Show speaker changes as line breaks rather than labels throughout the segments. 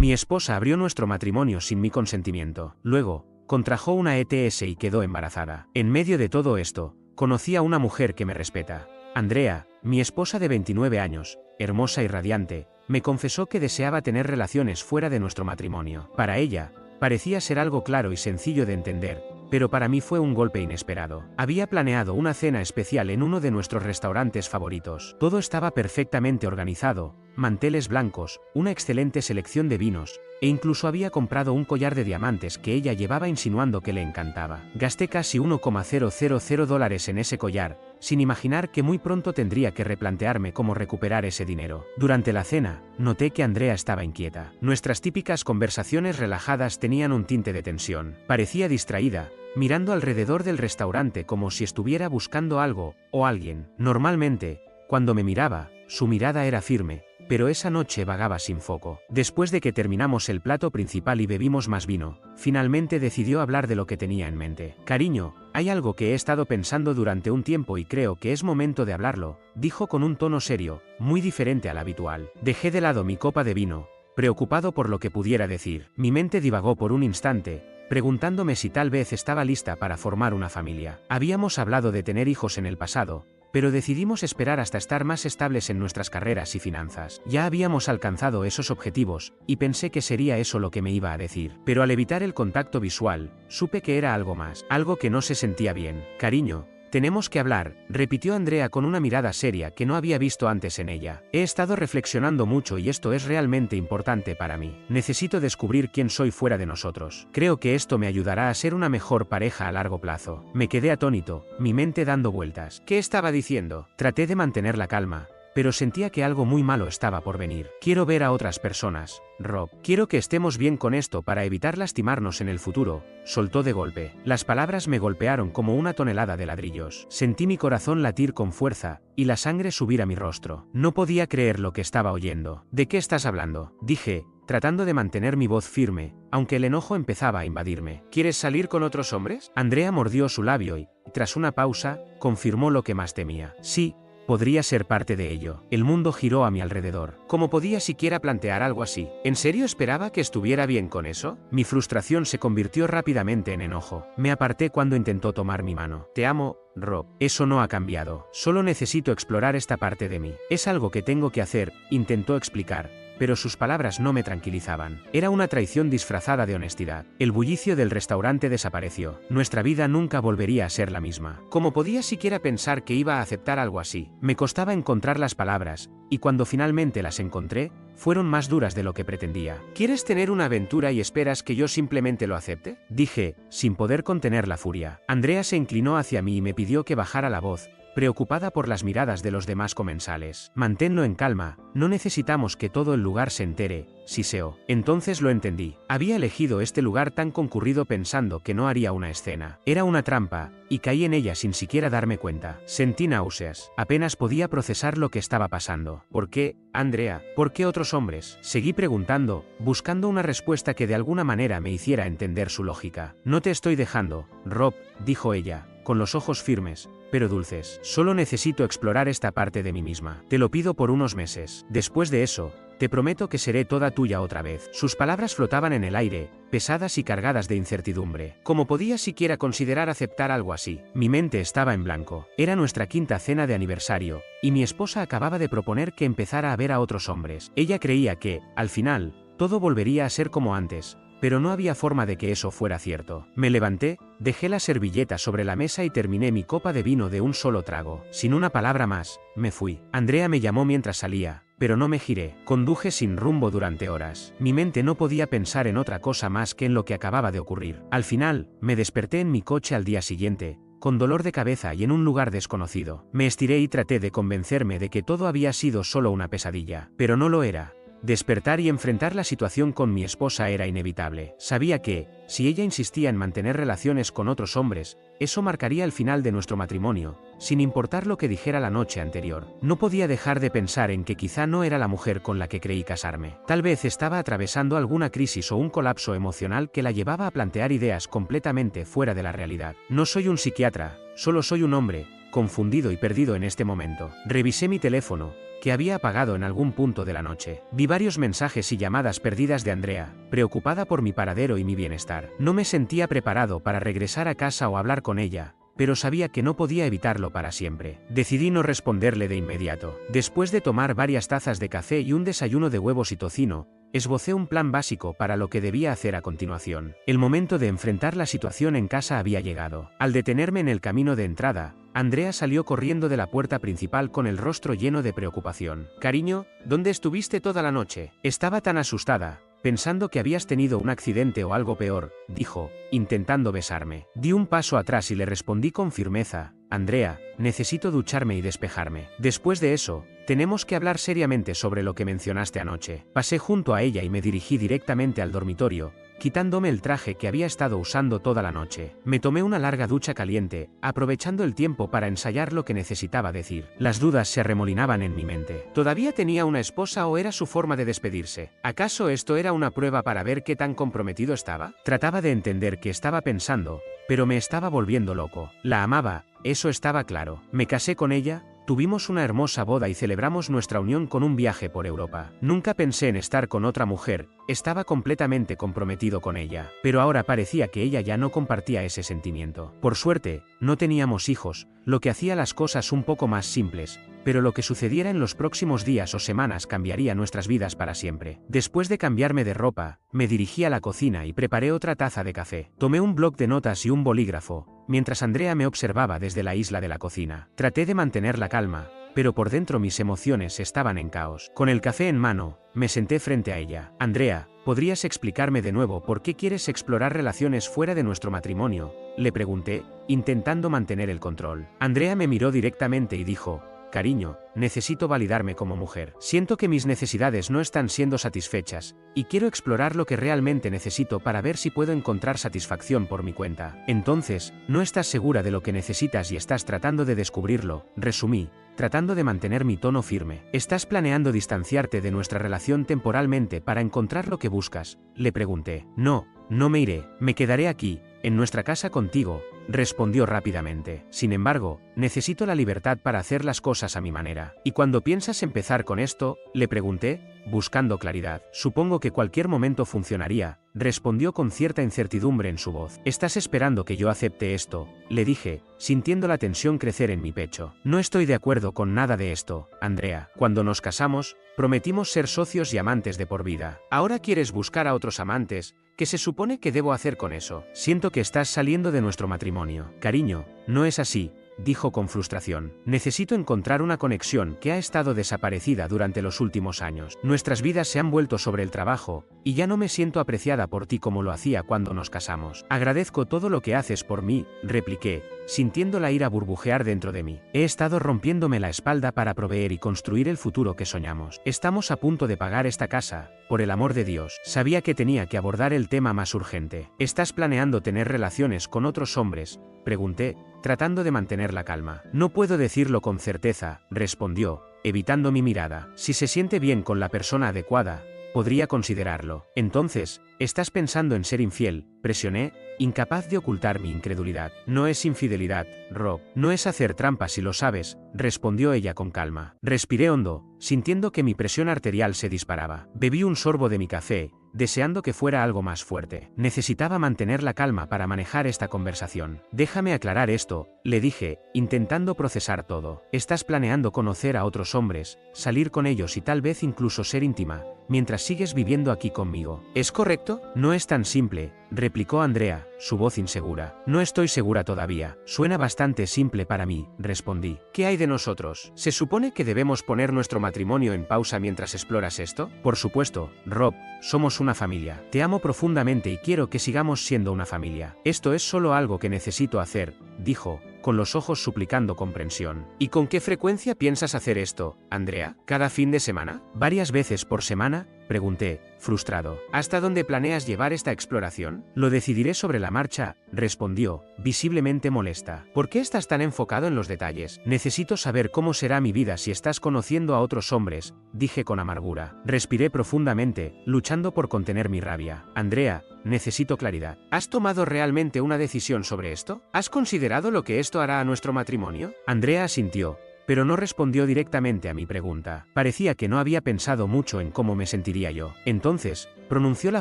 Mi esposa abrió nuestro matrimonio sin mi consentimiento. Luego, contrajo una ETS y quedó embarazada. En medio de todo esto, conocí a una mujer que me respeta. Andrea, mi esposa de 29 años, hermosa y radiante, me confesó que deseaba tener relaciones fuera de nuestro matrimonio. Para ella, parecía ser algo claro y sencillo de entender, pero para mí fue un golpe inesperado. Había planeado una cena especial en uno de nuestros restaurantes favoritos. Todo estaba perfectamente organizado, manteles blancos, una excelente selección de vinos, e incluso había comprado un collar de diamantes que ella llevaba insinuando que le encantaba. Gasté casi $1,000 en ese collar, sin imaginar que muy pronto tendría que replantearme cómo recuperar ese dinero. Durante la cena, noté que Andrea estaba inquieta. Nuestras típicas conversaciones relajadas tenían un tinte de tensión. Parecía distraída, mirando alrededor del restaurante como si estuviera buscando algo o alguien. Normalmente, cuando me miraba, su mirada era firme, pero esa noche vagaba sin foco. Después de que terminamos el plato principal y bebimos más vino, finalmente decidió hablar de lo que tenía en mente. Cariño, hay algo que he estado pensando durante un tiempo y creo que es momento de hablarlo, dijo con un tono serio, muy diferente al habitual. Dejé de lado mi copa de vino, preocupado por lo que pudiera decir. Mi mente divagó por un instante, preguntándome si tal vez estaba lista para formar una familia. Habíamos hablado de tener hijos en el pasado, pero decidimos esperar hasta estar más estables en nuestras carreras y finanzas. Ya habíamos alcanzado esos objetivos, y pensé que sería eso lo que me iba a decir. Pero al evitar el contacto visual, supe que era algo más, algo que no se sentía bien. Cariño, tenemos que hablar, repitió Andrea con una mirada seria que no había visto antes en ella. He estado reflexionando mucho y esto es realmente importante para mí. Necesito descubrir quién soy fuera de nosotros. Creo que esto me ayudará a ser una mejor pareja a largo plazo. Me quedé atónito, mi mente dando vueltas. ¿Qué estaba diciendo? Traté de mantener la calma, pero sentía que algo muy malo estaba por venir. Quiero ver a otras personas, Rob. Quiero que estemos bien con esto para evitar lastimarnos en el futuro, soltó de golpe. Las palabras me golpearon como una tonelada de ladrillos. Sentí mi corazón latir con fuerza, y la sangre subir a mi rostro. No podía creer lo que estaba oyendo. ¿De qué estás hablando?, dije, tratando de mantener mi voz firme, aunque el enojo empezaba a invadirme. ¿Quieres salir con otros hombres? Andrea mordió su labio y, tras una pausa, confirmó lo que más temía. Sí. Podría ser parte de ello. El mundo giró a mi alrededor. ¿Cómo podía siquiera plantear algo así? ¿En serio esperaba que estuviera bien con eso? Mi frustración se convirtió rápidamente en enojo. Me aparté cuando intentó tomar mi mano. Te amo, Rob. Eso no ha cambiado. Solo necesito explorar esta parte de mí. Es algo que tengo que hacer, intentó explicar. Pero sus palabras no me tranquilizaban. Era una traición disfrazada de honestidad. El bullicio del restaurante desapareció. Nuestra vida nunca volvería a ser la misma. ¿Cómo podía siquiera pensar que iba a aceptar algo así? Me costaba encontrar las palabras, y cuando finalmente las encontré, fueron más duras de lo que pretendía. ¿Quieres tener una aventura y esperas que yo simplemente lo acepte?, dije, sin poder contener la furia. Andrea se inclinó hacia mí y me pidió que bajara la voz, preocupada por las miradas de los demás comensales. Manténlo en calma, no necesitamos que todo el lugar se entere, siseó. Entonces lo entendí. Había elegido este lugar tan concurrido pensando que no haría una escena. Era una trampa, y caí en ella sin siquiera darme cuenta. Sentí náuseas. Apenas podía procesar lo que estaba pasando. ¿Por qué, Andrea? ¿Por qué otros hombres? Seguí preguntando, buscando una respuesta que de alguna manera me hiciera entender su lógica. No te estoy dejando, Rob, dijo ella, con los ojos firmes, pero dulces. Solo necesito explorar esta parte de mí misma. Te lo pido por unos meses. Después de eso, te prometo que seré toda tuya otra vez. Sus palabras flotaban en el aire, pesadas y cargadas de incertidumbre. ¿Cómo podía siquiera considerar aceptar algo así? Mi mente estaba en blanco. Era nuestra quinta cena de aniversario, y mi esposa acababa de proponer que empezara a ver a otros hombres. Ella creía que, al final, todo volvería a ser como antes, pero no había forma de que eso fuera cierto. Me levanté, dejé la servilleta sobre la mesa y terminé mi copa de vino de un solo trago. Sin una palabra más, me fui. Andrea me llamó mientras salía, pero no me giré. Conduje sin rumbo durante horas. Mi mente no podía pensar en otra cosa más que en lo que acababa de ocurrir. Al final, me desperté en mi coche al día siguiente, con dolor de cabeza y en un lugar desconocido. Me estiré y traté de convencerme de que todo había sido solo una pesadilla, pero no lo era. Despertar y enfrentar la situación con mi esposa era inevitable. Sabía que, si ella insistía en mantener relaciones con otros hombres, eso marcaría el final de nuestro matrimonio, sin importar lo que dijera la noche anterior. No podía dejar de pensar en que quizá no era la mujer con la que creí casarme. Tal vez estaba atravesando alguna crisis o un colapso emocional que la llevaba a plantear ideas completamente fuera de la realidad. No soy un psiquiatra, solo soy un hombre, confundido y perdido en este momento. Revisé mi teléfono, que había apagado en algún punto de la noche. Vi varios mensajes y llamadas perdidas de Andrea, preocupada por mi paradero y mi bienestar. No me sentía preparado para regresar a casa o hablar con ella, pero sabía que no podía evitarlo para siempre. Decidí no responderle de inmediato. Después de tomar varias tazas de café y un desayuno de huevos y tocino, esbocé un plan básico para lo que debía hacer a continuación. El momento de enfrentar la situación en casa había llegado. Al detenerme en el camino de entrada, Andrea salió corriendo de la puerta principal con el rostro lleno de preocupación. «Cariño, ¿dónde estuviste toda la noche?» Estaba tan asustada, pensando que habías tenido un accidente o algo peor, dijo, intentando besarme. Di un paso atrás y le respondí con firmeza: «Andrea, necesito ducharme y despejarme. Después de eso, tenemos que hablar seriamente sobre lo que mencionaste anoche». Pasé junto a ella y me dirigí directamente al dormitorio, quitándome el traje que había estado usando toda la noche. Me tomé una larga ducha caliente, aprovechando el tiempo para ensayar lo que necesitaba decir. Las dudas se arremolinaban en mi mente. ¿Todavía tenía una esposa o era su forma de despedirse? ¿Acaso esto era una prueba para ver qué tan comprometido estaba? Trataba de entender qué estaba pensando, pero me estaba volviendo loco. La amaba, eso estaba claro. Me casé con ella, tuvimos una hermosa boda y celebramos nuestra unión con un viaje por Europa. Nunca pensé en estar con otra mujer, estaba completamente comprometido con ella. Pero ahora parecía que ella ya no compartía ese sentimiento. Por suerte, no teníamos hijos, lo que hacía las cosas un poco más simples, pero lo que sucediera en los próximos días o semanas cambiaría nuestras vidas para siempre. Después de cambiarme de ropa, me dirigí a la cocina y preparé otra taza de café. Tomé un bloc de notas y un bolígrafo, mientras Andrea me observaba desde la isla de la cocina. Traté de mantener la calma, pero por dentro mis emociones estaban en caos. Con el café en mano, me senté frente a ella. «Andrea, ¿podrías explicarme de nuevo por qué quieres explorar relaciones fuera de nuestro matrimonio?», le pregunté, intentando mantener el control. Andrea me miró directamente y dijo: «Cariño, necesito validarme como mujer. Siento que mis necesidades no están siendo satisfechas, y quiero explorar lo que realmente necesito para ver si puedo encontrar satisfacción por mi cuenta». «Entonces, no estás segura de lo que necesitas y estás tratando de descubrirlo», resumí, tratando de mantener mi tono firme. «¿Estás planeando distanciarte de nuestra relación temporalmente para encontrar lo que buscas?», le pregunté. «No, no me iré, me quedaré aquí, en nuestra casa contigo», respondió rápidamente. «Sin embargo, necesito la libertad para hacer las cosas a mi manera». «¿Y cuándo piensas empezar con esto?», le pregunté, buscando claridad. «Supongo que cualquier momento funcionaría», respondió con cierta incertidumbre en su voz. «¿Estás esperando que yo acepte esto?», le dije, sintiendo la tensión crecer en mi pecho. «No estoy de acuerdo con nada de esto, Andrea. Cuando nos casamos, prometimos ser socios y amantes de por vida. Ahora quieres buscar a otros amantes. ¿Qué se supone que debo hacer con eso? Siento que estás saliendo de nuestro matrimonio». «Cariño, no es así», dijo con frustración. «Necesito encontrar una conexión que ha estado desaparecida durante los últimos años. Nuestras vidas se han vuelto sobre el trabajo, y ya no me siento apreciada por ti como lo hacía cuando nos casamos». «Agradezco todo lo que haces por mí», repliqué, sintiendo la ira burbujear dentro de mí. «He estado rompiéndome la espalda para proveer y construir el futuro que soñamos. Estamos a punto de pagar esta casa, por el amor de Dios». Sabía que tenía que abordar el tema más urgente. «¿Estás planeando tener relaciones con otros hombres?», pregunté, tratando de mantener la calma. «No puedo decirlo con certeza», respondió, evitando mi mirada. «Si se siente bien con la persona adecuada, podría considerarlo». «Entonces, ¿estás pensando en ser infiel?», presioné, incapaz de ocultar mi incredulidad. «No es infidelidad, Rob. No es hacer trampas si lo sabes», respondió ella con calma. Respiré hondo, sintiendo que mi presión arterial se disparaba. Bebí un sorbo de mi café, deseando que fuera algo más fuerte. Necesitaba mantener la calma para manejar esta conversación. «Déjame aclarar esto», le dije, intentando procesar todo. «Estás planeando conocer a otros hombres, salir con ellos y tal vez incluso ser íntima, mientras sigues viviendo aquí conmigo. ¿Es correcto?». «No es tan simple», replicó Andrea, su voz insegura. «No estoy segura todavía. Suena bastante simple para mí», respondí. «¿Qué hay de nosotros? ¿Se supone que debemos poner nuestro matrimonio en pausa mientras exploras esto?». «Por supuesto, Rob, somos una familia. Te amo profundamente y quiero que sigamos siendo una familia. Esto es solo algo que necesito hacer», dijo, con los ojos suplicando comprensión. «¿Y con qué frecuencia piensas hacer esto, Andrea? ¿Cada fin de semana?». «Varias veces por semana», Pregunté, frustrado. ¿Hasta dónde planeas llevar esta exploración? Lo decidiré sobre la marcha, respondió, visiblemente molesta. ¿Por qué estás tan enfocado en los detalles? Necesito saber cómo será mi vida si estás conociendo a otros hombres, dije con amargura. Respiré profundamente, luchando por contener mi rabia. Andrea, necesito claridad. ¿Has tomado realmente una decisión sobre esto? ¿Has considerado lo que esto hará a nuestro matrimonio? Andrea asintió, pero no respondió directamente a mi pregunta. Parecía que no había pensado mucho en cómo me sentiría yo. Entonces, pronunció la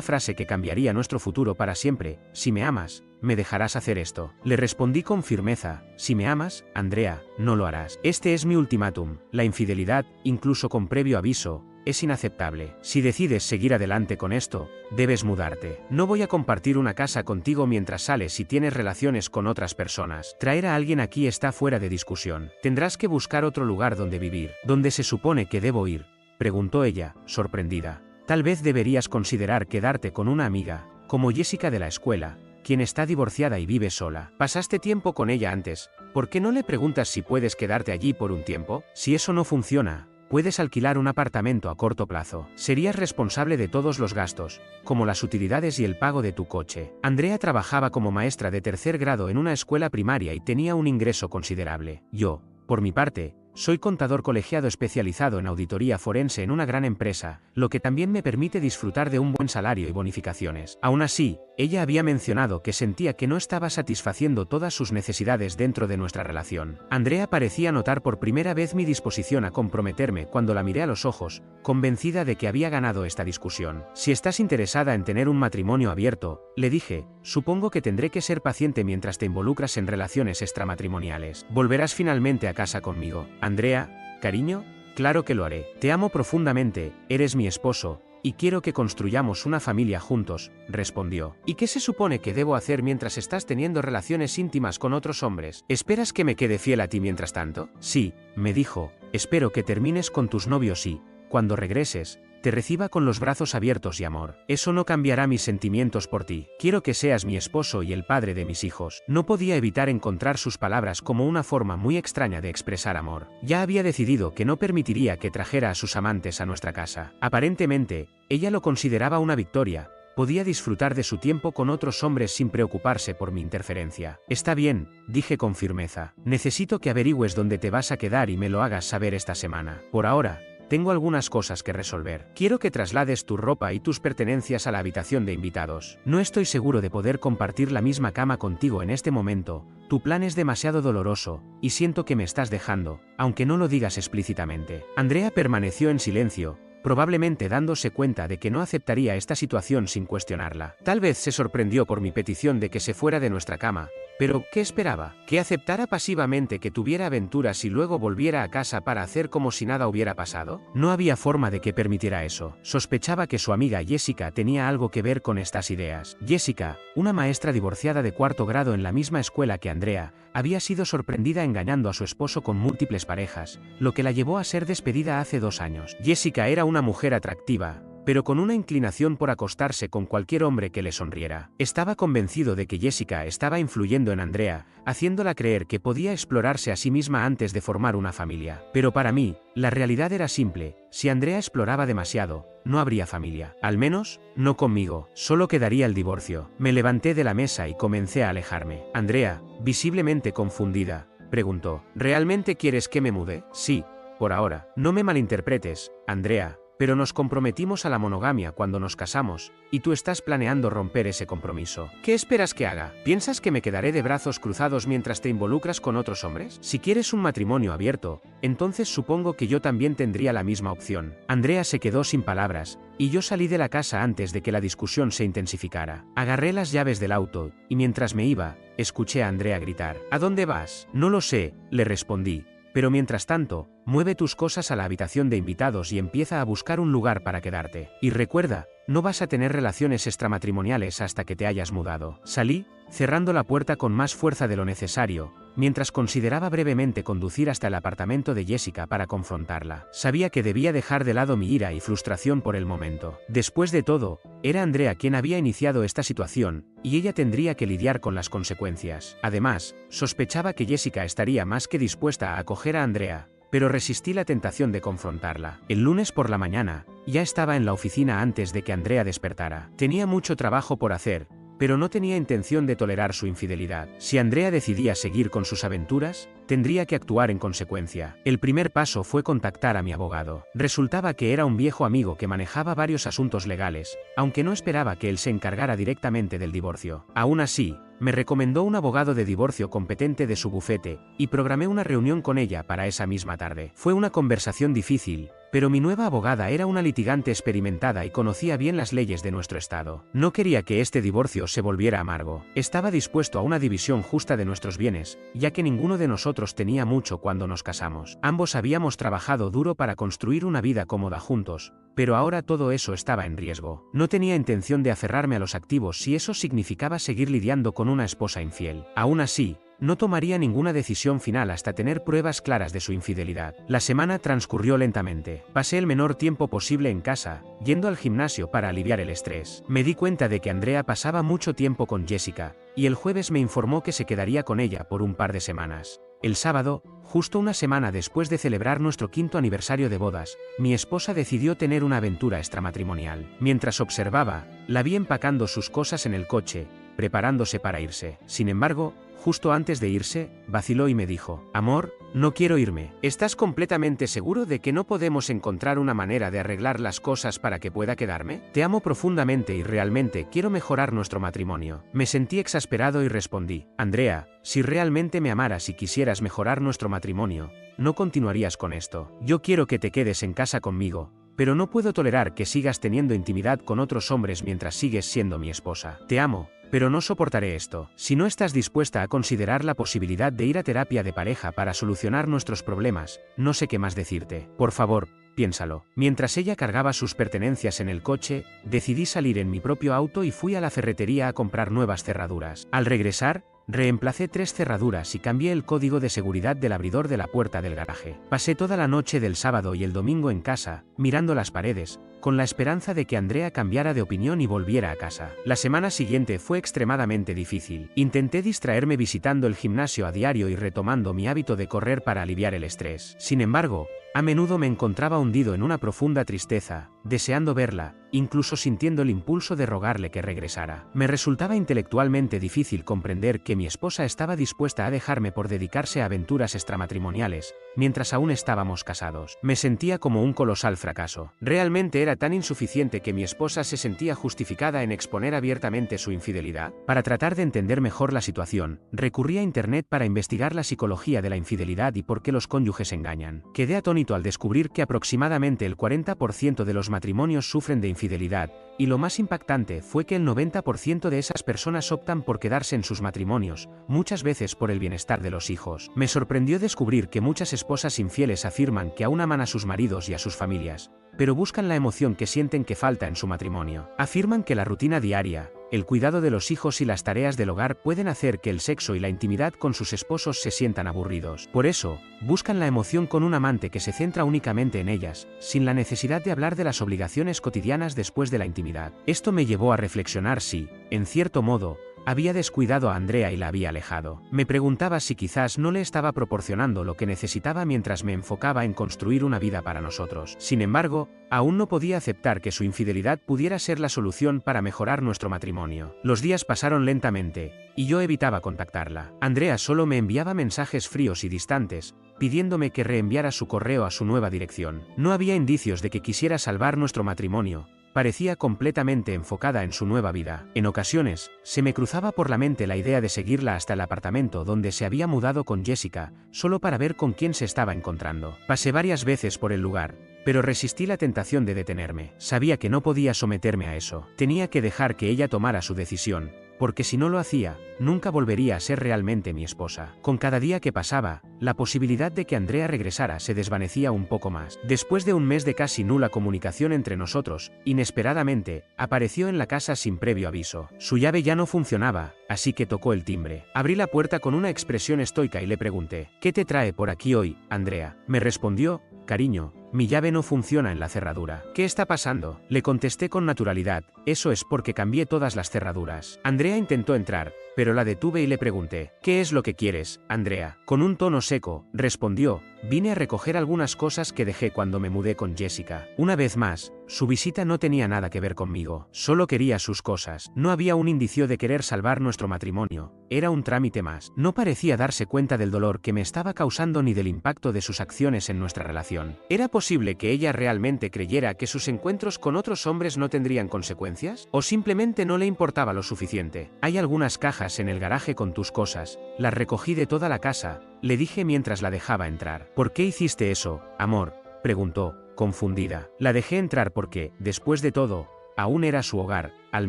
frase que cambiaría nuestro futuro para siempre: si me amas, me dejarás hacer esto. Le respondí con firmeza: si me amas, Andrea, no lo harás. Este es mi ultimátum. La infidelidad, incluso con previo aviso, es inaceptable. Si decides seguir adelante con esto, debes mudarte. No voy a compartir una casa contigo mientras sales y tienes relaciones con otras personas. Traer a alguien aquí está fuera de discusión. Tendrás que buscar otro lugar donde vivir. ¿Dónde se supone que debo ir?, preguntó ella, sorprendida. Tal vez deberías considerar quedarte con una amiga, como Jessica de la escuela, quien está divorciada y vive sola. Pasaste tiempo con ella antes. ¿Por qué no le preguntas si puedes quedarte allí por un tiempo? Si eso no funciona, puedes alquilar un apartamento a corto plazo. Serías responsable de todos los gastos, como las utilidades y el pago de tu coche. Andrea trabajaba como maestra de tercer grado en una escuela primaria y tenía un ingreso considerable. Yo, por mi parte, soy contador colegiado especializado en auditoría forense en una gran empresa, lo que también me permite disfrutar de un buen salario y bonificaciones. Aún así, ella había mencionado que sentía que no estaba satisfaciendo todas sus necesidades dentro de nuestra relación. Andrea parecía notar por primera vez mi disposición a comprometerme cuando la miré a los ojos, convencida de que había ganado esta discusión. Si estás interesada en tener un matrimonio abierto, le dije, supongo que tendré que ser paciente mientras te involucras en relaciones extramatrimoniales. ¿Volverás finalmente a casa conmigo? Andrea, cariño, claro que lo haré. Te amo profundamente, eres mi esposo, y quiero que construyamos una familia juntos, respondió. ¿Y qué se supone que debo hacer mientras estás teniendo relaciones íntimas con otros hombres? ¿Esperas que me quede fiel a ti mientras tanto? Sí, me dijo, espero que termines con tus novios y, cuando regreses, te reciba con los brazos abiertos y amor. Eso no cambiará mis sentimientos por ti. Quiero que seas mi esposo y el padre de mis hijos. No podía evitar encontrar sus palabras como una forma muy extraña de expresar amor. Ya había decidido que no permitiría que trajera a sus amantes a nuestra casa. Aparentemente, ella lo consideraba una victoria. Podía disfrutar de su tiempo con otros hombres sin preocuparse por mi interferencia. Está bien, dije con firmeza. Necesito que averigües dónde te vas a quedar y me lo hagas saber esta semana. Por ahora, tengo algunas cosas que resolver. Quiero que traslades tu ropa y tus pertenencias a la habitación de invitados. No estoy seguro de poder compartir la misma cama contigo en este momento. Tu plan es demasiado doloroso, y siento que me estás dejando, aunque no lo digas explícitamente. Andrea permaneció en silencio, probablemente dándose cuenta de que no aceptaría esta situación sin cuestionarla. Tal vez se sorprendió por mi petición de que se fuera de nuestra cama. Pero, ¿qué esperaba? ¿Que aceptara pasivamente que tuviera aventuras y luego volviera a casa para hacer como si nada hubiera pasado? No había forma de que permitiera eso. Sospechaba que su amiga Jessica tenía algo que ver con estas ideas. Jessica, una maestra divorciada de cuarto grado en la misma escuela que Andrea, había sido sorprendida engañando a su esposo con múltiples parejas, lo que la llevó a ser despedida hace 2 años. Jessica era una mujer atractiva, pero con una inclinación por acostarse con cualquier hombre que le sonriera. Estaba convencido de que Jessica estaba influyendo en Andrea, haciéndola creer que podía explorarse a sí misma antes de formar una familia. Pero para mí, la realidad era simple: si Andrea exploraba demasiado, no habría familia. Al menos, no conmigo. Solo quedaría el divorcio. Me levanté de la mesa y comencé a alejarme. Andrea, visiblemente confundida, preguntó: ¿realmente quieres que me mude? Sí, por ahora. No me malinterpretes, Andrea, pero nos comprometimos a la monogamia cuando nos casamos, y tú estás planeando romper ese compromiso. ¿Qué esperas que haga? ¿Piensas que me quedaré de brazos cruzados mientras te involucras con otros hombres? Si quieres un matrimonio abierto, entonces supongo que yo también tendría la misma opción. Andrea se quedó sin palabras, y yo salí de la casa antes de que la discusión se intensificara. Agarré las llaves del auto, y mientras me iba, escuché a Andrea gritar: ¿A dónde vas? No lo sé, le respondí. Pero mientras tanto, mueve tus cosas a la habitación de invitados y empieza a buscar un lugar para quedarte. Y recuerda, no vas a tener relaciones extramatrimoniales hasta que te hayas mudado. Salí, cerrando la puerta con más fuerza de lo necesario, mientras consideraba brevemente conducir hasta el apartamento de Jessica para confrontarla. Sabía que debía dejar de lado mi ira y frustración por el momento. Después de todo, era Andrea quien había iniciado esta situación, y ella tendría que lidiar con las consecuencias. Además, sospechaba que Jessica estaría más que dispuesta a acoger a Andrea, pero resistí la tentación de confrontarla. El lunes por la mañana, Ya estaba en la oficina antes de que Andrea despertara. Tenía mucho trabajo por hacer, pero no tenía intención de tolerar su infidelidad. Si Andrea decidía seguir con sus aventuras, tendría que actuar en consecuencia. El primer paso fue contactar a mi abogado. Resultaba que era un viejo amigo que manejaba varios asuntos legales, aunque no esperaba que él se encargara directamente del divorcio. Aún así, me recomendó un abogado de divorcio competente de su bufete, y programé una reunión con ella para esa misma tarde. Fue una conversación difícil, pero mi nueva abogada era una litigante experimentada y conocía bien las leyes de nuestro estado. No quería que este divorcio se volviera amargo. Estaba dispuesto a una división justa de nuestros bienes, ya que ninguno de nosotros tenía mucho cuando nos casamos. Ambos habíamos trabajado duro para construir una vida cómoda juntos, pero ahora todo eso estaba en riesgo. No tenía intención de aferrarme a los activos si eso significaba seguir lidiando con una esposa infiel. Aún así, no tomaría ninguna decisión final hasta tener pruebas claras de su infidelidad. La semana transcurrió lentamente. Pasé el menor tiempo posible en casa, yendo al gimnasio para aliviar el estrés. Me di cuenta de que Andrea pasaba mucho tiempo con Jessica, y el jueves me informó que se quedaría con ella por un par de semanas. El sábado, justo una semana después de celebrar nuestro 5º aniversario de bodas, mi esposa decidió tener una aventura extramatrimonial. Mientras observaba, la vi empacando sus cosas en el coche, preparándose para irse. Sin embargo, justo antes de irse, vaciló y me dijo: «Amor, no quiero irme. ¿Estás completamente seguro de que no podemos encontrar una manera de arreglar las cosas para que pueda quedarme? Te amo profundamente y realmente quiero mejorar nuestro matrimonio». Me sentí exasperado y respondí: «Andrea, si realmente me amaras y quisieras mejorar nuestro matrimonio, no continuarías con esto. Yo quiero que te quedes en casa conmigo, pero no puedo tolerar que sigas teniendo intimidad con otros hombres mientras sigues siendo mi esposa. Te amo, pero no soportaré esto. Si no estás dispuesta a considerar la posibilidad de ir a terapia de pareja para solucionar nuestros problemas, no sé qué más decirte. Por favor, piénsalo». Mientras ella cargaba sus pertenencias en el coche, decidí salir en mi propio auto y fui a la ferretería a comprar nuevas cerraduras. Al regresar, reemplacé 3 cerraduras y cambié el código de seguridad del abridor de la puerta del garaje. Pasé toda la noche del sábado y el domingo en casa, mirando las paredes, con la esperanza de que Andrea cambiara de opinión y volviera a casa. La semana siguiente fue extremadamente difícil. Intenté distraerme visitando el gimnasio a diario y retomando mi hábito de correr para aliviar el estrés. Sin embargo, a menudo me encontraba hundido en una profunda tristeza, deseando verla, incluso sintiendo el impulso de rogarle que regresara. Me resultaba intelectualmente difícil comprender que mi esposa estaba dispuesta a dejarme por dedicarse a aventuras extramatrimoniales, mientras aún estábamos casados. Me sentía como un colosal fracaso. Realmente era tan insuficiente que mi esposa se sentía justificada en exponer abiertamente su infidelidad. Para tratar de entender mejor la situación, recurrí a Internet para investigar la psicología de la infidelidad y por qué los cónyuges engañan. Quedé atónito al descubrir que aproximadamente el 40% de los matrimonios sufren de infidelidad, y lo más impactante fue que el 90% de esas personas optan por quedarse en sus matrimonios, muchas veces por el bienestar de los hijos. Me sorprendió descubrir que muchas esposas infieles afirman que aún aman a sus maridos y a sus familias, pero buscan la emoción que sienten que falta en su matrimonio. Afirman que la rutina diaria, el cuidado de los hijos y las tareas del hogar pueden hacer que el sexo y la intimidad con sus esposos se sientan aburridos. Por eso, buscan la emoción con un amante que se centra únicamente en ellas, sin la necesidad de hablar de las obligaciones cotidianas después de la intimidad. Esto me llevó a reflexionar si, en cierto modo, había descuidado a Andrea y la había alejado. Me preguntaba si quizás no le estaba proporcionando lo que necesitaba mientras me enfocaba en construir una vida para nosotros. Sin embargo, aún no podía aceptar que su infidelidad pudiera ser la solución para mejorar nuestro matrimonio. Los días pasaron lentamente, y yo evitaba contactarla. Andrea solo me enviaba mensajes fríos y distantes, pidiéndome que reenviara su correo a su nueva dirección. No había indicios de que quisiera salvar nuestro matrimonio. Parecía completamente enfocada en su nueva vida. En ocasiones, se me cruzaba por la mente la idea de seguirla hasta el apartamento donde se había mudado con Jessica, solo para ver con quién se estaba encontrando. Pasé varias veces por el lugar, pero resistí la tentación de detenerme. Sabía que no podía someterme a eso. Tenía que dejar que ella tomara su decisión, porque si no lo hacía, nunca volvería a ser realmente mi esposa. Con cada día que pasaba, la posibilidad de que Andrea regresara se desvanecía un poco más. Después de un mes de casi nula comunicación entre nosotros, inesperadamente, apareció en la casa sin previo aviso. Su llave ya no funcionaba, así que tocó el timbre. Abrí la puerta con una expresión estoica y le pregunté: «¿Qué te trae por aquí hoy, Andrea?». Me respondió: «Cariño, mi llave no funciona en la cerradura». «¿Qué está pasando?». Le contesté con naturalidad: «Eso es porque cambié todas las cerraduras». Andrea intentó entrar, pero la detuve y le pregunté: «¿Qué es lo que quieres, Andrea?». Con un tono seco, respondió: Vine a recoger algunas cosas que dejé cuando me mudé con Jessica. Una vez más, su visita no tenía nada que ver conmigo. Solo quería sus cosas. No había un indicio de querer salvar nuestro matrimonio. Era un trámite más. No parecía darse cuenta del dolor que me estaba causando ni del impacto de sus acciones en nuestra relación. ¿Era posible que ella realmente creyera que sus encuentros con otros hombres no tendrían consecuencias? ¿O simplemente no le importaba lo suficiente? Hay algunas cajas en el garaje con tus cosas. Las recogí de toda la casa, le dije mientras la dejaba entrar. ¿Por qué hiciste eso, amor?, preguntó, confundida. La dejé entrar porque, después de todo, aún era su hogar, al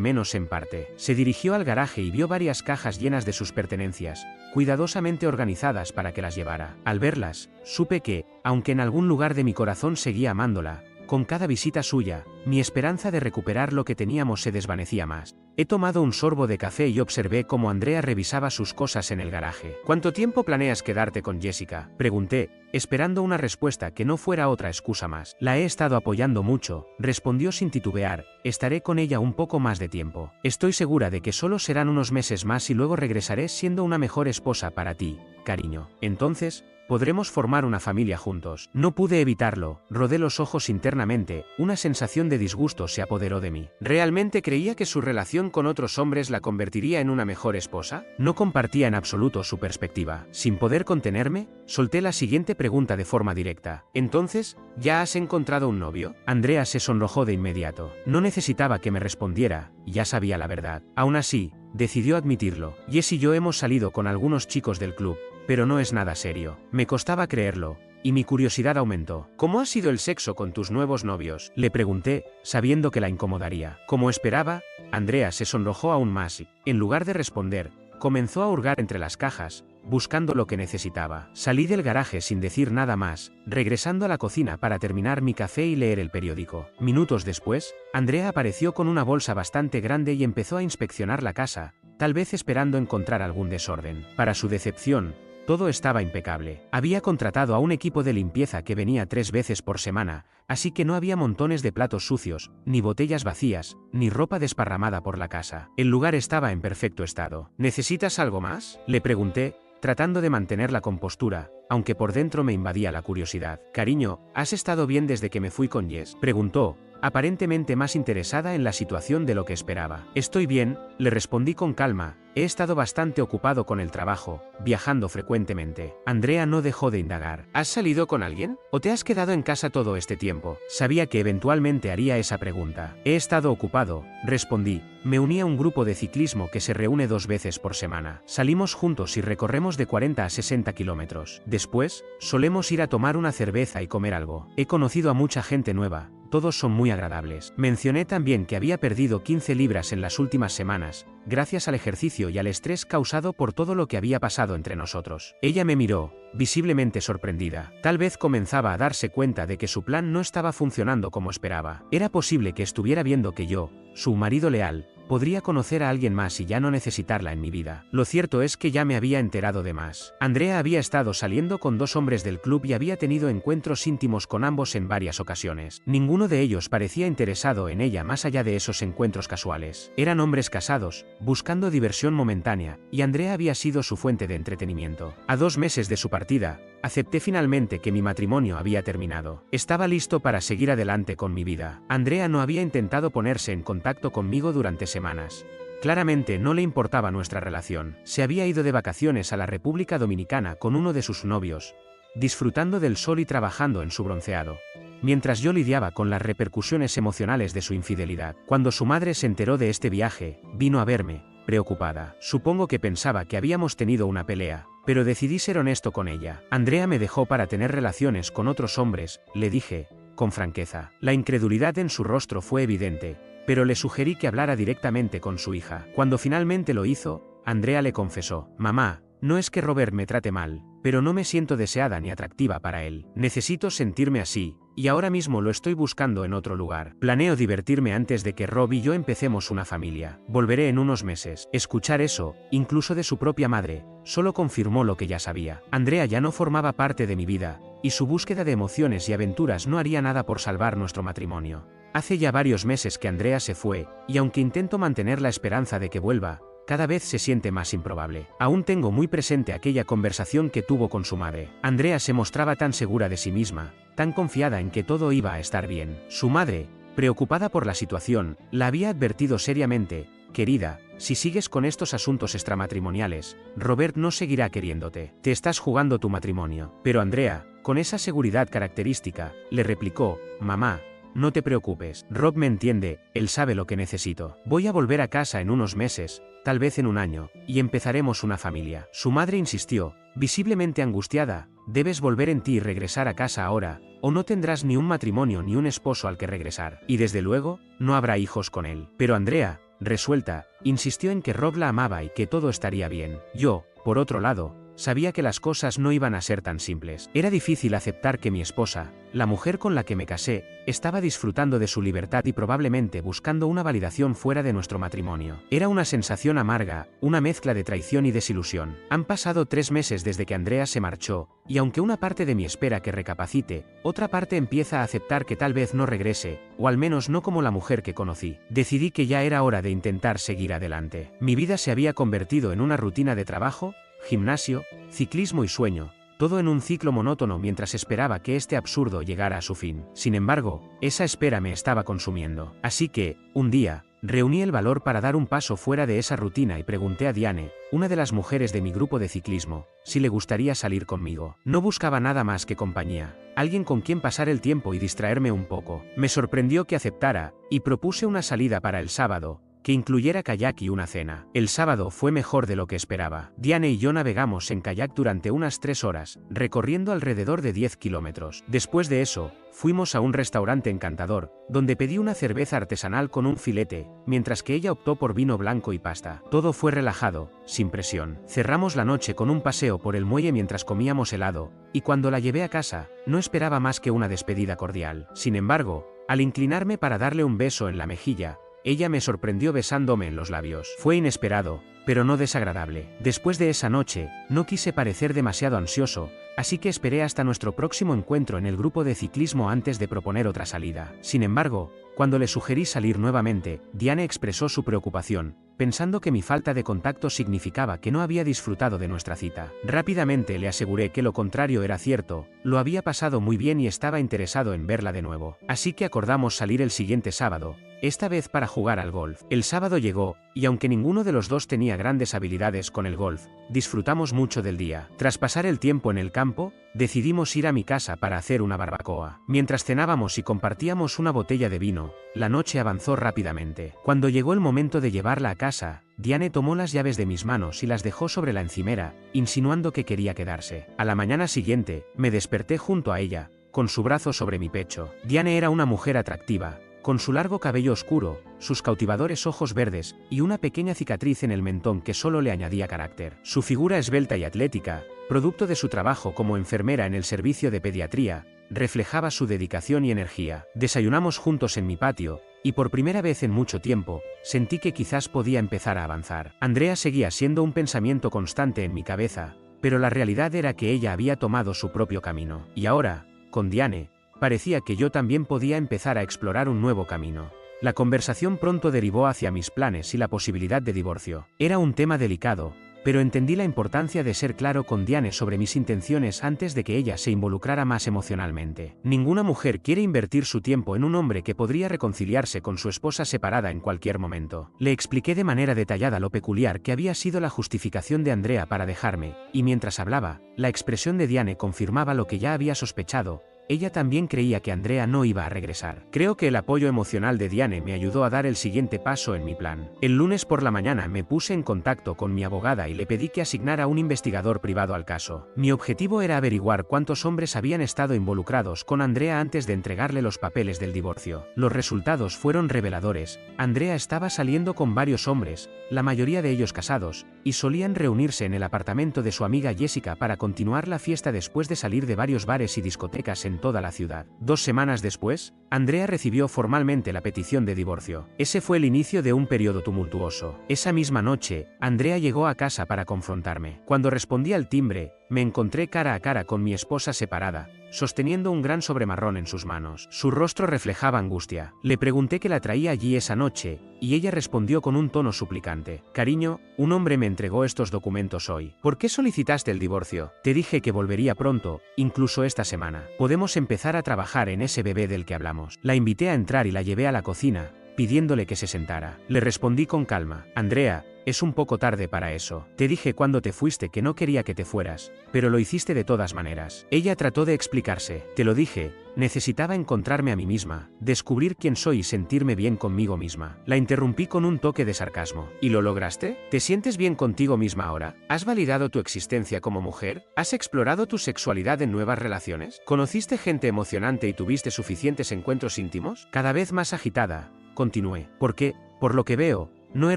menos en parte. Se dirigió al garaje y vio varias cajas llenas de sus pertenencias, cuidadosamente organizadas para que las llevara. Al verlas, supe que, aunque en algún lugar de mi corazón seguía amándola, con cada visita suya, mi esperanza de recuperar lo que teníamos se desvanecía más. He tomado un sorbo de café y observé cómo Andrea revisaba sus cosas en el garaje. ¿Cuánto tiempo planeas quedarte con Jessica?, pregunté, esperando una respuesta que no fuera otra excusa más. La he estado apoyando mucho, respondió sin titubear. Estaré con ella un poco más de tiempo. Estoy segura de que solo serán unos meses más y luego regresaré siendo una mejor esposa para ti, cariño. Entonces, podremos formar una familia juntos. No pude evitarlo, rodé los ojos internamente, una sensación de disgusto se apoderó de mí. ¿Realmente creía que su relación con otros hombres la convertiría en una mejor esposa? No compartía en absoluto su perspectiva. Sin poder contenerme, solté la siguiente pregunta de forma directa. Entonces, ¿ya has encontrado un novio? Andrea se sonrojó de inmediato. No necesitaba que me respondiera, ya sabía la verdad. Aún así, decidió admitirlo. Jess y yo hemos salido con algunos chicos del club, pero no es nada serio. Me costaba creerlo, y mi curiosidad aumentó. ¿Cómo ha sido el sexo con tus nuevos novios?, le pregunté, sabiendo que la incomodaría. Como esperaba, Andrea se sonrojó aún más y, en lugar de responder, comenzó a hurgar entre las cajas, buscando lo que necesitaba. Salí del garaje sin decir nada más, regresando a la cocina para terminar mi café y leer el periódico. Minutos después, Andrea apareció con una bolsa bastante grande y empezó a inspeccionar la casa, tal vez esperando encontrar algún desorden. Para su decepción, todo estaba impecable. Había contratado a un equipo de limpieza que venía 3 veces por semana, así que no había montones de platos sucios, ni botellas vacías, ni ropa desparramada por la casa. El lugar estaba en perfecto estado. ¿Necesitas algo más?, le pregunté, tratando de mantener la compostura, aunque por dentro me invadía la curiosidad. Cariño, ¿has estado bien desde que me fui con Jess?, preguntó, aparentemente más interesada en la situación de lo que esperaba. Estoy bien, le respondí con calma. He estado bastante ocupado con el trabajo, viajando frecuentemente. Andrea no dejó de indagar. ¿Has salido con alguien? ¿O te has quedado en casa todo este tiempo? Sabía que eventualmente haría esa pregunta. He estado ocupado, respondí. Me uní a un grupo de ciclismo que se reúne 2 veces por semana. Salimos juntos y recorremos de 40 a 60 kilómetros. Después, solemos ir a tomar una cerveza y comer algo. He conocido a mucha gente nueva. Todos son muy agradables. Mencioné también que había perdido 15 libras en las últimas semanas, gracias al ejercicio y al estrés causado por todo lo que había pasado entre nosotros. Ella me miró, visiblemente sorprendida. Tal vez comenzaba a darse cuenta de que su plan no estaba funcionando como esperaba. Era posible que estuviera viendo que yo, su marido leal, podría conocer a alguien más y ya no necesitarla en mi vida. Lo cierto es que ya me había enterado de más. Andrea había estado saliendo con 2 hombres del club y había tenido encuentros íntimos con ambos en varias ocasiones. Ninguno de ellos parecía interesado en ella más allá de esos encuentros casuales. Eran hombres casados, buscando diversión momentánea, y Andrea había sido su fuente de entretenimiento. A 2 meses de su partida, acepté finalmente que mi matrimonio había terminado. Estaba listo para seguir adelante con mi vida. Andrea no había intentado ponerse en contacto conmigo durante semanas. Claramente no le importaba nuestra relación. Se había ido de vacaciones a la República Dominicana con uno de sus novios, disfrutando del sol y trabajando en su bronceado, mientras yo lidiaba con las repercusiones emocionales de su infidelidad. Cuando su madre se enteró de este viaje, vino a verme, preocupada. Supongo que pensaba que habíamos tenido una pelea, pero decidí ser honesto con ella. Andrea me dejó para tener relaciones con otros hombres, le dije, con franqueza. La incredulidad en su rostro fue evidente, pero le sugerí que hablara directamente con su hija. Cuando finalmente lo hizo, Andrea le confesó: mamá, no es que Robert me trate mal, pero no me siento deseada ni atractiva para él. Necesito sentirme así, y ahora mismo lo estoy buscando en otro lugar. Planeo divertirme antes de que Rob y yo empecemos una familia. Volveré en unos meses. Escuchar eso, incluso de su propia madre, solo confirmó lo que ya sabía. Andrea ya no formaba parte de mi vida, y su búsqueda de emociones y aventuras no haría nada por salvar nuestro matrimonio. Hace ya varios meses que Andrea se fue, y aunque intento mantener la esperanza de que vuelva, cada vez se siente más improbable. Aún tengo muy presente aquella conversación que tuvo con su madre. Andrea se mostraba tan segura de sí misma, tan confiada en que todo iba a estar bien. Su madre, preocupada por la situación, la había advertido seriamente: querida, si sigues con estos asuntos extramatrimoniales, Robert no seguirá queriéndote. Te estás jugando tu matrimonio. Pero Andrea, con esa seguridad característica, le replicó: mamá, no te preocupes, Rob me entiende, él sabe lo que necesito. Voy a volver a casa en unos meses, tal vez en un año, y empezaremos una familia. Su madre insistió, visiblemente angustiada: debes volver en ti y regresar a casa ahora, o no tendrás ni un matrimonio ni un esposo al que regresar. Y desde luego, no habrá hijos con él. Pero Andrea, resuelta, insistió en que Rob la amaba y que todo estaría bien. Yo, por otro lado, sabía que las cosas no iban a ser tan simples. Era difícil aceptar que mi esposa, la mujer con la que me casé, estaba disfrutando de su libertad y probablemente buscando una validación fuera de nuestro matrimonio. Era una sensación amarga, una mezcla de traición y desilusión. Han pasado 3 meses desde que Andrea se marchó, y aunque una parte de mí espera que recapacite, otra parte empieza a aceptar que tal vez no regrese, o al menos no como la mujer que conocí. Decidí que ya era hora de intentar seguir adelante. Mi vida se había convertido en una rutina de trabajo, gimnasio, ciclismo y sueño, todo en un ciclo monótono mientras esperaba que este absurdo llegara a su fin. Sin embargo, esa espera me estaba consumiendo. Así que, un día, reuní el valor para dar un paso fuera de esa rutina y pregunté a Diane, una de las mujeres de mi grupo de ciclismo, si le gustaría salir conmigo. No buscaba nada más que compañía, alguien con quien pasar el tiempo y distraerme un poco. Me sorprendió que aceptara, y propuse una salida para el sábado, que incluyera kayak y una cena. El sábado fue mejor de lo que esperaba. Diane y yo navegamos en kayak durante unas 3 horas, recorriendo alrededor de 10 kilómetros. Después de eso, fuimos a un restaurante encantador, donde pedí una cerveza artesanal con un filete, mientras que ella optó por vino blanco y pasta. Todo fue relajado, sin presión. Cerramos la noche con un paseo por el muelle mientras comíamos helado, y cuando la llevé a casa, no esperaba más que una despedida cordial. Sin embargo, al inclinarme para darle un beso en la mejilla, ella me sorprendió besándome en los labios. Fue inesperado, pero no desagradable. Después de esa noche, no quise parecer demasiado ansioso, así que esperé hasta nuestro próximo encuentro en el grupo de ciclismo antes de proponer otra salida. Sin embargo, cuando le sugerí salir nuevamente, Diane expresó su preocupación, pensando que mi falta de contacto significaba que no había disfrutado de nuestra cita. Rápidamente le aseguré que lo contrario era cierto, lo había pasado muy bien y estaba interesado en verla de nuevo. Así que acordamos salir el siguiente sábado, esta vez para jugar al golf. El sábado llegó, y aunque ninguno de los dos tenía grandes habilidades con el golf, disfrutamos mucho del día. Tras pasar el tiempo en el campo, decidimos ir a mi casa para hacer una barbacoa. Mientras cenábamos y compartíamos una botella de vino, la noche avanzó rápidamente. Cuando llegó el momento de llevarla a casa, Diane tomó las llaves de mis manos y las dejó sobre la encimera, insinuando que quería quedarse. A la mañana siguiente, me desperté junto a ella, con su brazo sobre mi pecho. Diane era una mujer atractiva, con su largo cabello oscuro, sus cautivadores ojos verdes, y una pequeña cicatriz en el mentón que solo le añadía carácter. Su figura esbelta y atlética, producto de su trabajo como enfermera en el servicio de pediatría, reflejaba su dedicación y energía. Desayunamos juntos en mi patio, y por primera vez en mucho tiempo, sentí que quizás podía empezar a avanzar. Andrea seguía siendo un pensamiento constante en mi cabeza, pero la realidad era que ella había tomado su propio camino. Y ahora, con Diane, parecía que yo también podía empezar a explorar un nuevo camino. La conversación pronto derivó hacia mis planes y la posibilidad de divorcio. Era un tema delicado, pero entendí la importancia de ser claro con Diane sobre mis intenciones antes de que ella se involucrara más emocionalmente. Ninguna mujer quiere invertir su tiempo en un hombre que podría reconciliarse con su esposa separada en cualquier momento. Le expliqué de manera detallada lo peculiar que había sido la justificación de Andrea para dejarme, y mientras hablaba, la expresión de Diane confirmaba lo que ya había sospechado. Ella también creía que Andrea no iba a regresar. Creo que el apoyo emocional de Diane me ayudó a dar el siguiente paso en mi plan. El lunes por la mañana me puse en contacto con mi abogada y le pedí que asignara un investigador privado al caso. Mi objetivo era averiguar cuántos hombres habían estado involucrados con Andrea antes de entregarle los papeles del divorcio. Los resultados fueron reveladores. Andrea estaba saliendo con varios hombres, la mayoría de ellos casados, y solían reunirse en el apartamento de su amiga Jessica para continuar la fiesta después de salir de varios bares y discotecas en toda la ciudad. 2 semanas después, Andrea recibió formalmente la petición de divorcio. Ese fue el inicio de un periodo tumultuoso. Esa misma noche, Andrea llegó a casa para confrontarme. Cuando respondí al timbre, me encontré cara a cara con mi esposa separada, sosteniendo un gran sobremarrón en sus manos. Su rostro reflejaba angustia. Le pregunté qué la traía allí esa noche, y ella respondió con un tono suplicante. Cariño, un hombre me entregó estos documentos hoy. ¿Por qué solicitaste el divorcio? Te dije que volvería pronto, incluso esta semana. Podemos empezar a trabajar en ese bebé del que hablamos. La invité a entrar y la llevé a la cocina, pidiéndole que se sentara. Le respondí con calma. Andrea, es un poco tarde para eso. Te dije cuando te fuiste que no quería que te fueras, pero lo hiciste de todas maneras. Ella trató de explicarse. Te lo dije, necesitaba encontrarme a mí misma, descubrir quién soy y sentirme bien conmigo misma. La interrumpí con un toque de sarcasmo. ¿Y lo lograste? ¿Te sientes bien contigo misma ahora? ¿Has validado tu existencia como mujer? ¿Has explorado tu sexualidad en nuevas relaciones? ¿Conociste gente emocionante y tuviste suficientes encuentros íntimos? Cada vez más agitada, continué. Porque, por lo que veo, no he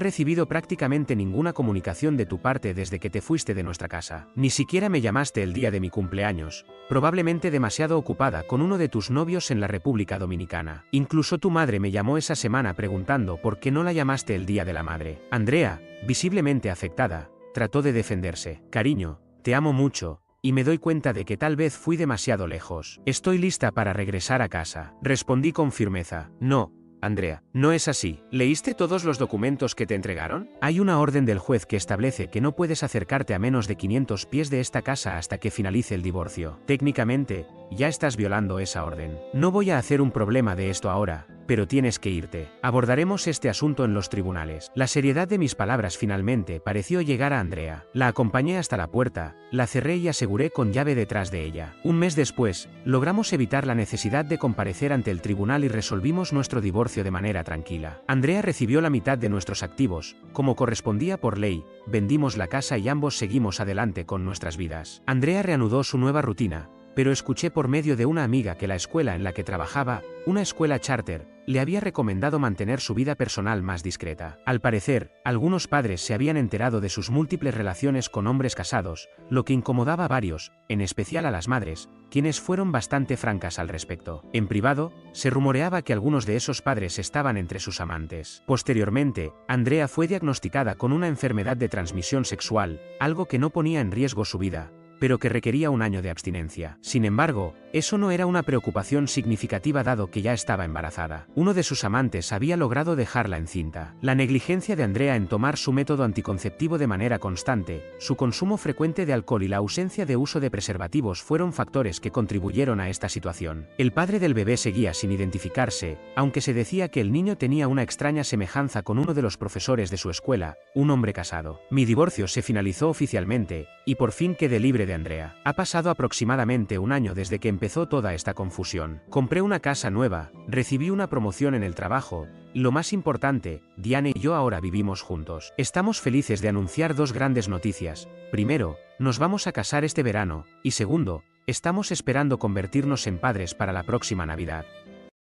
recibido prácticamente ninguna comunicación de tu parte desde que te fuiste de nuestra casa. Ni siquiera me llamaste el día de mi cumpleaños, probablemente demasiado ocupada con uno de tus novios en la República Dominicana. Incluso tu madre me llamó esa semana preguntando por qué no la llamaste el día de la madre. Andrea, visiblemente afectada, trató de defenderse. Cariño, te amo mucho, y me doy cuenta de que tal vez fui demasiado lejos. Estoy lista para regresar a casa. Respondí con firmeza. No, Andrea, no es así. ¿Leíste todos los documentos que te entregaron? Hay una orden del juez que establece que no puedes acercarte a menos de 500 pies de esta casa hasta que finalice el divorcio. Técnicamente, ya estás violando esa orden. No voy a hacer un problema de esto ahora, pero tienes que irte. Abordaremos este asunto en los tribunales. La seriedad de mis palabras finalmente pareció llegar a Andrea. La acompañé hasta la puerta, la cerré y aseguré con llave detrás de ella. Un mes después, logramos evitar la necesidad de comparecer ante el tribunal y resolvimos nuestro divorcio de manera tranquila. Andrea recibió la mitad de nuestros activos, como correspondía por ley, vendimos la casa y ambos seguimos adelante con nuestras vidas. Andrea reanudó su nueva rutina, pero escuché por medio de una amiga que la escuela en la que trabajaba, una escuela charter, le había recomendado mantener su vida personal más discreta. Al parecer, algunos padres se habían enterado de sus múltiples relaciones con hombres casados, lo que incomodaba a varios, en especial a las madres, quienes fueron bastante francas al respecto. En privado, se rumoreaba que algunos de esos padres estaban entre sus amantes. Posteriormente, Andrea fue diagnosticada con una enfermedad de transmisión sexual, algo que no ponía en riesgo su vida, pero que requería un año de abstinencia. Sin embargo, eso no era una preocupación significativa dado que ya estaba embarazada. Uno de sus amantes había logrado dejarla encinta. La negligencia de Andrea en tomar su método anticonceptivo de manera constante, su consumo frecuente de alcohol y la ausencia de uso de preservativos fueron factores que contribuyeron a esta situación. El padre del bebé seguía sin identificarse, aunque se decía que el niño tenía una extraña semejanza con uno de los profesores de su escuela, un hombre casado. Mi divorcio se finalizó oficialmente, y por fin quedé libre de Andrea. Ha pasado aproximadamente un año desde que empezó toda esta confusión. Compré una casa nueva, recibí una promoción en el trabajo, y lo más importante, Diane y yo ahora vivimos juntos. Estamos felices de anunciar dos grandes noticias. Primero, nos vamos a casar este verano, y segundo, estamos esperando convertirnos en padres para la próxima Navidad.